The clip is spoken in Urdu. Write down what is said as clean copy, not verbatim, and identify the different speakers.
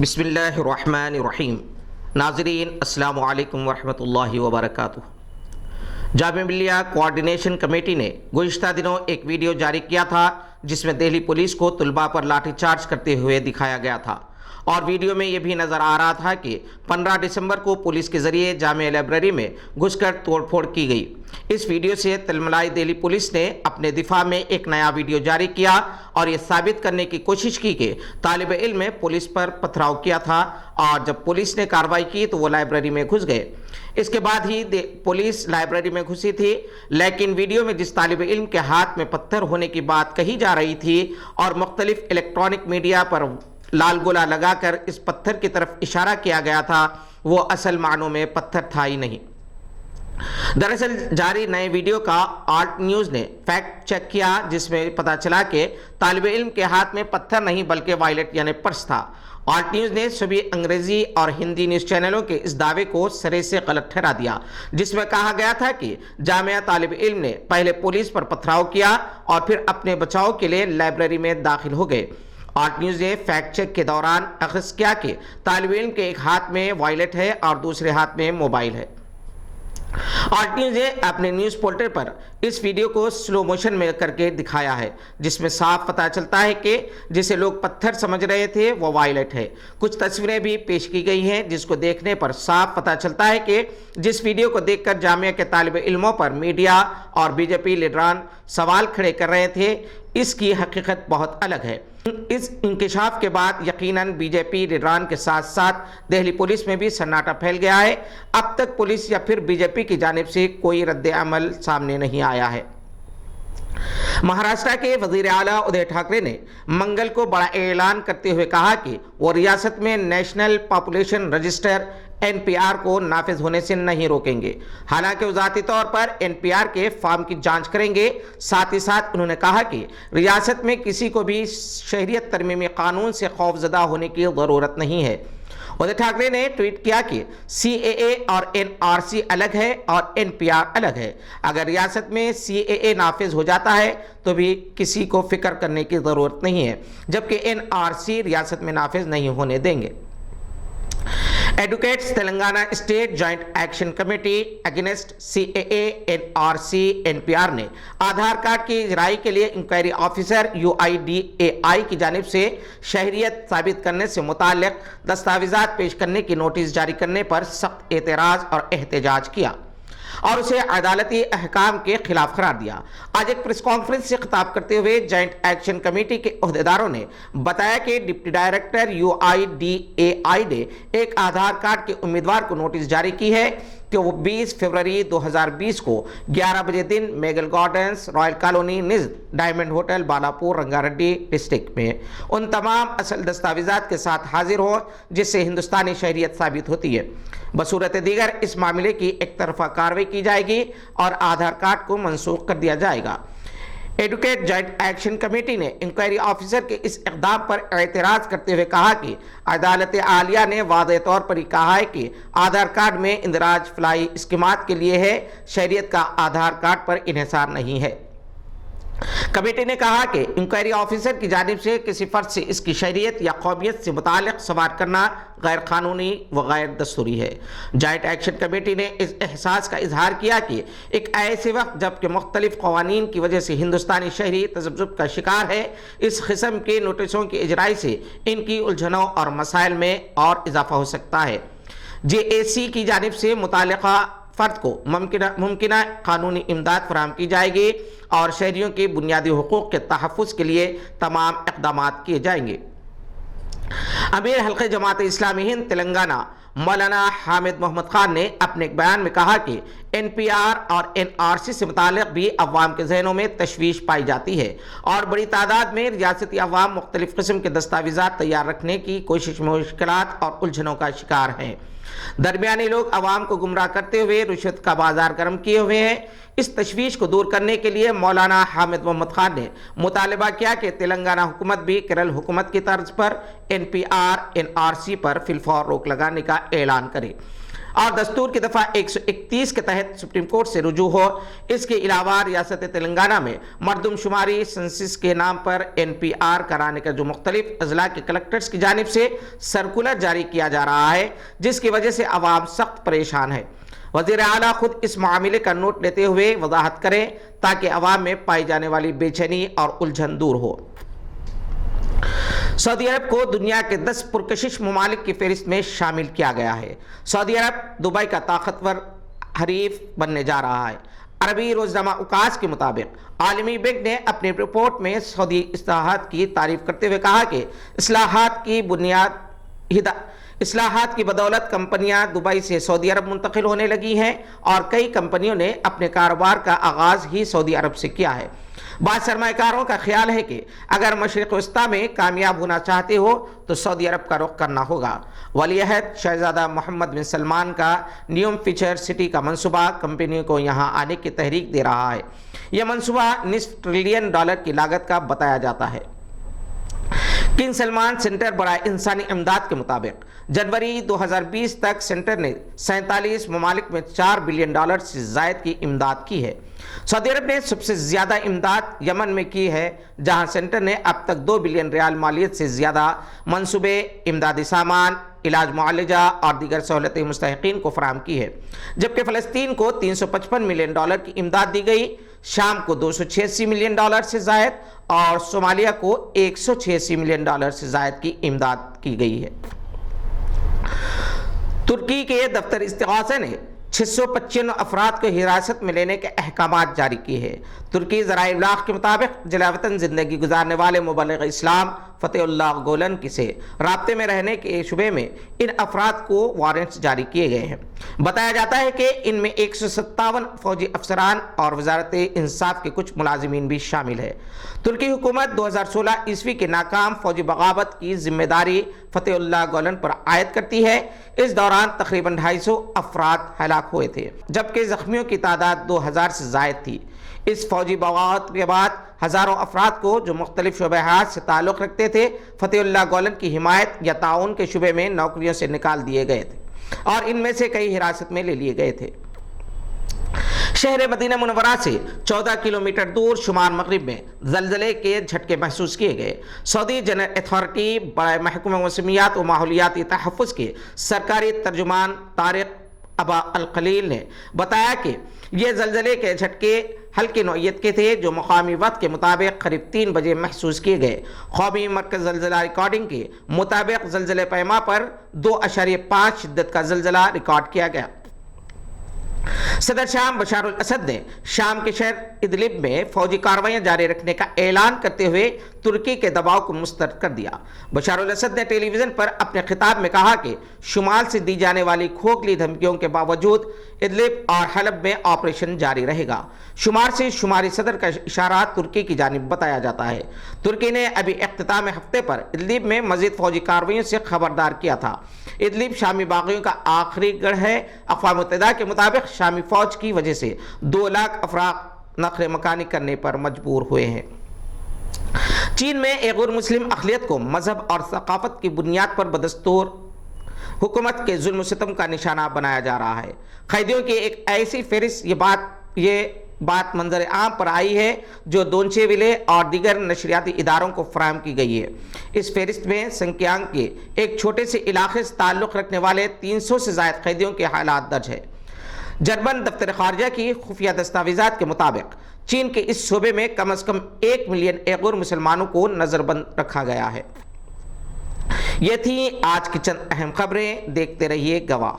Speaker 1: بسم اللہ الرحمن الرحیم۔ ناظرین السلام علیکم ورحمۃ اللہ وبرکاتہ۔ جامعہ ملیہ کوآرڈینیشن کمیٹی نے گزشتہ دنوں ایک ویڈیو جاری کیا تھا جس میں دہلی پولیس کو طلباء پر لاٹھی چارج کرتے ہوئے دکھایا گیا تھا، اور ویڈیو میں یہ بھی نظر آ رہا تھا کہ 15 دسمبر کو پولیس کے ذریعے جامعہ لائبریری میں گھس کر توڑ پھوڑ کی گئی۔ اس ویڈیو سے تلملائی دہلی پولیس نے اپنے دفاع میں ایک نیا ویڈیو جاری کیا اور یہ ثابت کرنے کی کوشش کی کہ طالب علم نے پولیس پر پتھراؤ کیا تھا، اور جب پولیس نے کارروائی کی تو وہ لائبریری میں گھس گئے۔ اس کے بعد ہی پولیس لائبریری میں گھسی تھی، لیکن ویڈیو میں جس طالب علم کے ہاتھ میں پتھر ہونے کی بات کہی جا رہی تھی اور مختلف الیکٹرانک میڈیا پر لال گولا لگا کر اس پتھر کی طرف اشارہ کیا گیا تھا، وہ اصل معنوں میں پتھر تھا ہی نہیں۔ دراصل جاری نئے ویڈیو کا آلٹ نیوز نے فیکٹ چیک کیا، جس میں پتہ چلا کہ طالب علم کے ہاتھ میں پتھر نہیں بلکہ وائلٹ یعنی پرس تھا۔ آلٹ نیوز نے سبھی انگریزی اور ہندی نیوز چینلوں کے اس دعوے کو سرے سے غلط ٹھہرا دیا، جس میں کہا گیا تھا کہ جامعہ طالب علم نے پہلے پولیس پر پتھراؤ کیا اور پھر اپنے بچاؤ کے لیے لائبریری میں داخل ہو گئے۔ آلٹ نیوز نے فیکٹ چیک کے دوران اخذ کیا کہ طالب علم کے ایک ہاتھ میں وائلٹ ہے اور دوسرے ہاتھ میں موبائل ہے۔ آلٹ نیوز نے اپنے نیوز پورٹل پر اس ویڈیو کو سلو موشن میں کر کے دکھایا ہے، جس میں صاف پتہ چلتا ہے کہ جسے لوگ پتھر سمجھ رہے تھے وہ وائلٹ ہے۔ کچھ تصویریں بھی پیش کی گئی ہیں جس کو دیکھنے پر صاف پتہ چلتا ہے کہ جس ویڈیو کو دیکھ کر جامعہ کے طالب علموں پر میڈیا اور بی جے پی لیڈران سوال کھڑے کر رہے تھے، اس کی حقیقت بہت الگ ہے۔ اس انکشاف کے بعد یقیناً بی جے پی لیڈران کے ساتھ ساتھ دہلی پولیس میں بھی سناٹا پھیل گیا ہے۔ اب تک پولیس یا پھر بی جے پی کی جانب سے کوئی رد عمل سامنے نہیں آیا ہے۔ مہاراشٹر کے وزیر اعلیٰ ادھے ٹھاکرے نے منگل کو بڑا اعلان کرتے ہوئے کہا کہ وہ ریاست میں نیشنل پاپولیشن رجسٹر NPR کو نافذ ہونے سے نہیں روکیں گے، حالانکہ وہ ذاتی طور پر NPR کے فارم کی جانچ کریں گے۔ ساتھ ہی ساتھ انہوں نے کہا کہ ریاست میں کسی کو بھی شہریت ترمیمی قانون سے خوف زدہ ہونے کی ضرورت نہیں ہے۔ ادھے ٹھاکرے نے ٹویٹ کیا کہ CAA اور NRC الگ ہے اور NPR الگ ہے۔ اگر ریاست میں CAA نافذ ہو جاتا ہے تو بھی کسی کو فکر کرنے کی ضرورت نہیں ہے، جبکہ NRC ریاست میں نافذ نہیں ہونے دیں گے۔ Advocates Telangana state joint action committee against CAA NRC NPR نے آدھار کارڈ کی اجرائی کے لیے انکوائری آفیسر UIDAI کی جانب سے شہریت ثابت کرنے سے متعلق دستاویزات پیش کرنے کی نوٹس جاری کرنے پر سخت اعتراض اور احتجاج کیا اور اسے عدالتی احکام کے خلاف قرار دیا۔ آج ایک پریس کانفرنس سے خطاب کرتے ہوئے جوائنٹ ایکشن کمیٹی کے عہدیداروں نے بتایا کہ ڈپٹی ڈائریکٹر UIDAI نے ایک آدھار کارڈ کے امیدوار کو نوٹس جاری کی ہے کہ وہ 20 فروری 2020 کو 11 بجے دن میگل گارڈنز، رائل کالونی نزد diamond hotel Balapur, Ranga Reddy district میں ان تمام اصل دستاویزات کے ساتھ حاضر ہوں جس سے ہندوستانی شہریت ثابت ہوتی ہے۔ بصورت دیگر اس معاملے کی ایک طرفہ کارروائی کی جائے گی اور آدھار کارڈ کو منسوخ کر دیا جائے گا۔ ایڈوکیٹ جوائنٹ ایکشن کمیٹی نے انکوائری آفیسر کے اس اقدام پر اعتراض کرتے ہوئے کہا کہ عدالت عالیہ نے واضح طور پر کہا ہے کہ آدھار کارڈ میں اندراج فلاحی اسکیمات کے لیے ہے، شہریت کا آدھار کارڈ پر انحصار نہیں ہے۔ کمیٹی نے کہا کہ انکوائری آفیسر کی جانب سے کسی فرد سے اس کی شہریت یا قومیت سے متعلق سوال کرنا غیر قانونی و غیر دستوری ہے۔ جوائنٹ ایکشن کمیٹی نے اس احساس کا اظہار کیا کہ ایک ایسے وقت جبکہ مختلف قوانین کی وجہ سے ہندوستانی شہری تذبذب کا شکار ہے، اس قسم کے نوٹسوں کی اجرائی سے ان کی الجھنوں اور مسائل میں اور اضافہ ہو سکتا ہے۔ JAC کی جانب سے متعلقہ فرد کو ممکنہ قانونی امداد فراہم کی جائے گی اور شہریوں کے بنیادی حقوق کے تحفظ کے لیے تمام اقدامات کیے جائیں گے۔ امیر حلقہ جماعت اسلامی ہند تلنگانہ مولانا حامد محمد خان نے اپنے ایک بیان میں کہا کہ NPR اور NRC سے متعلق بھی عوام کے ذہنوں میں تشویش پائی جاتی ہے اور بڑی تعداد میں ریاستی عوام مختلف قسم کے دستاویزات تیار رکھنے کی کوشش میں مشکلات اور الجھنوں کا شکار ہیں۔ درمیانی لوگ عوام کو گمراہ کرتے ہوئے رشوت کا بازار گرم کیے ہوئے ہیں۔ اس تشویش کو دور کرنے کے لیے مولانا حامد محمد خان نے مطالبہ کیا کہ تلنگانہ حکومت بھی کیرل حکومت کی طرز پر NPR NRC پر فی الفور روک لگانے کا اعلان کرے۔ اور دستور کی دفعہ 131 کے تحت سپریم کورٹ سے رجوع ہو۔ اس کے علاوہ ریاست تلنگانہ میں مردم شماری سنسس کے نام پر NPR کرانے کا جو مختلف اضلاع کے کلکٹرز کی جانب سے سرکولر جاری کیا جا رہا ہے، جس کی وجہ سے عوام سخت پریشان ہے۔ وزیر اعلیٰ خود اس معاملے کا نوٹ لیتے ہوئے وضاحت کریں تاکہ عوام میں پائی جانے والی بے چینی اور الجھن دور ہو۔ سعودی عرب کو دنیا کے 10 پرکشش ممالک کی فہرست میں شامل کیا گیا ہے۔ سعودی عرب دبئی کا طاقتور حریف بننے جا رہا ہے۔ عربی روزنامہ اوکاس کے مطابق عالمی بینک نے اپنی رپورٹ میں سعودی اصلاحات کی تعریف کرتے ہوئے کہا کہ اصلاحات کی بدولت کمپنیاں دبئی سے سعودی عرب منتقل ہونے لگی ہیں اور کئی کمپنیوں نے اپنے کاروبار کا آغاز ہی سعودی عرب سے کیا ہے۔ بعض سرمایہ کاروں کا خیال ہے کہ اگر مشرق وسطیٰ میں کامیاب ہونا چاہتے ہو تو سعودی عرب کا رخ کرنا ہوگا۔ ولی عہد شہزادہ محمد بن سلمان کا نیوم فیوچر سٹی کا منصوبہ کمپنیوں کو یہاں آنے کی تحریک دے رہا ہے۔ یہ منصوبہ $0.5 ٹریلین کی لاگت کا بتایا جاتا ہے۔ کنگ سلمان سینٹر برائے انسانی امداد کے مطابق جنوری 2020 تک سینٹر نے 47 ممالک میں $4 بلین سے زائد کی امداد کی ہے۔ سعودی عرب نے سب سے زیادہ امداد یمن میں کی ہے، جہاں سینٹر نے اب تک $2 بلین مالیت سے زیادہ منصوبے امدادی سامان، علاج معالجہ اور دیگر سہولتیں مستحقین کو فراہم کی ہے، جبکہ فلسطین کو $355 ملین کی امداد دی گئی، شام کو $286 ملین سے زائد اور صومالیہ کو $186 ملین سے زائد کی امداد کی گئی ہے۔ ترکی کے دفتر استغاثہ نے 695 افراد کو حراست میں لینے کے احکامات جاری کیے ہیں۔ ترکی ذرائع ابلاغ کے مطابق جلا وطن زندگی گزارنے والے مبلغ اسلام فتح اللہ گولن سے رابطے میں رہنے کے شبے میں ان افراد کو وارنٹس جاری کیے گئے ہیں۔ بتایا جاتا ہے کہ ان میں 157 فوجی افسران اور وزارت انصاف کے کچھ ملازمین بھی شامل ہیں۔ ترکی حکومت 2016 عیسوی کے ناکام فوجی بغاوت کی ذمہ داری فتح اللہ گولن پر عائد کرتی ہے۔ اس دوران تقریباً 250 افراد ہلاک ہوئے تھے، جبکہ زخمیوں کی تعداد 2000 سے زائد تھی۔ اس فوجی بغاوت کے بعد ہزاروں افراد کو جو مختلف شعبہ حیات سے تعلق رکھتے تھے فتح اللہ گولن کی حمایت یا تعاون کے شعبے میں نوکریوں سے نکال دیے گئے تھے اور ان میں سے کئی حراست میں لے لیے گئے تھے۔ شہر مدینہ منورہ سے 14 کلومیٹر دور شمال مغرب میں زلزلے کے جھٹکے محسوس کیے گئے۔ سعودی جنرل اتھارٹی برائے محکمہ موسمیات و ماحولیاتی تحفظ کے سرکاری ترجمان طارق ابا الخلیل نے بتایا کہ یہ زلزلے کے جھٹکے ہلکی نوعیت کے تھے جو مقامی وقت کے مطابق قریب 3 بجے محسوس کیے گئے۔ قومی مرکز زلزلہ ریکارڈنگ کے مطابق زلزلے پیما پر 2.5 شدت کا زلزلہ ریکارڈ کیا گیا۔ صدر شام بشار الاسد نے شام کے شہر ادلب میں فوجی کارروائیاں جاری رکھنے کا اعلان کرتے ہوئے ترکی کے دباؤ کو مسترد کر دیا۔ بشار الاسد نے ٹیلی ویژن پر اپنے خطاب میں کہا کہ شمال سے دی جانے والی کھوکھلی دھمکیوں کے باوجود ادلب اور حلب میں آپریشن جاری رہے گا۔ شمال سے شماری صدر کا اشارہ ترکی کی جانب بتایا جاتا ہے۔ ترکی نے ابھی اختتام ہفتے پر ادلب میں مزید فوجی کارروائیوں سے خبردار کیا تھا۔ ادلب شامی باغیوں کا آخری گڑھ ہے۔ اقوام متحدہ کے مطابق شامی فوج کی وجہ سے 2 لاکھ افراد نقل مکانی کرنے پر مجبور ہوئے ہیں۔ چین میں ایک غیر مسلم اقلیت کو مذہب اور ثقافت کی بنیاد پر بدستور حکومت کے ظلم و ستم کا نشانہ بنایا جا رہا ہے۔ قیدیوں کی ایک ایسی فہرست یہ بات منظر عام پر آئی ہے جو دونچے ویلے اور دیگر نشریاتی اداروں کو فراہم کی گئی ہے۔ اس فہرست میں سنکیانگ کے ایک چھوٹے سے علاقے سے تعلق رکھنے والے 300 سے زائد قیدیوں کے حالات درج ہے۔ جرمن دفتر خارجہ کی خفیہ دستاویزات کے مطابق چین کے اس صوبے میں کم از کم 1 ملین غیر مسلمانوں کو نظر بند رکھا گیا ہے۔ یہ تھی آج کی چند اہم خبریں، دیکھتے رہیے گواہ۔